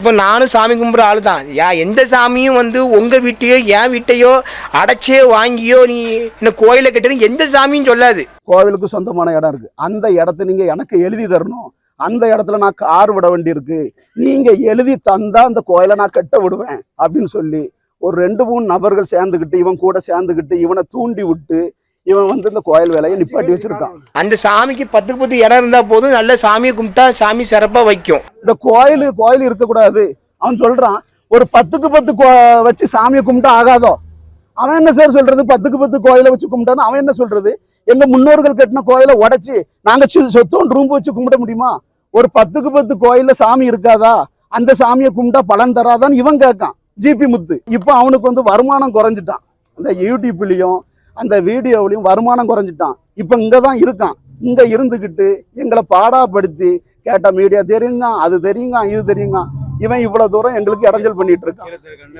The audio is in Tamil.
இப்போ நானும் சாமி கும்பிட்ற ஆள் தான். எந்த சாமியும் வந்து உங்கள் வீட்டையோ என் வீட்டையோ அடைச்சே வாங்கியோ நீ இந்த கோயிலை கட்டுன்னு எந்த சாமியும் சொல்லாது. கோவிலுக்கு சொந்தமான இடம் இருக்குது, அந்த இடத்த நீங்கள் எனக்கு எழுதி தரணும். அந்த இடத்துல நான் கார் விட வேண்டி இருக்கு, நீங்கள் எழுதி தந்தா அந்த கோயிலை நான் கட்ட விடுவேன் அப்படின்னு சொல்லி ஒரு 2-3 நபர்கள் சேர்ந்துக்கிட்டு இவன் கூட சேர்ந்துக்கிட்டு இவனை தூண்டி விட்டு இவன் வந்து இந்த கோயில் வேலையை நிப்பாட்டி வச்சிருக்கான். அந்த சாமிக்கு 10க்கு 10 இடம் இருந்தால் போதும், நல்ல சாமியை கும்பிட்டா சாமி சிறப்பாக வைக்கும். இந்த கோயில் இருக்கக்கூடாது அவன் சொல்றான். ஒரு 10க்கு 10 வச்சு சாமியை கும்பிட்டா ஆகாதோ? அவன் என்ன சார் சொல்றது? 10க்கு 10 கோயிலை வச்சு கும்பிட்டான்னு அவன் என்ன சொல்றது? எங்க முன்னோர்கள் கட்டின கோயிலை உடைச்சு நாங்க சொத்தோன் ரூம் வச்சு கும்பிட முடியுமா? ஒரு 10க்கு 10 கோயில்ல சாமி இருக்காதா? அந்த சாமியை கும்பிட்டா பலன் தராதான்னு இவன் கேட்கான், ஜிபி முத்து. இப்போ அவனுக்கு வந்து வருமானம் குறைஞ்சிட்டான். அந்த யூடியூப்லயும் அந்த வீடியோவிலையும் வருமானம் குறைஞ்சிட்டான். இப்போ இங்கதான் இருக்கான். இங்க இருந்துகிட்டு எங்களை பாடாப்படுத்தி கேட்ட மீடியா தெரியுங்க, அது தெரியுங்க, இது தெரியுங்க. இவன் இவ்வளவு தூரம் எங்களுக்கு இடைஞ்சல் பண்ணிட்டு இருக்கான்.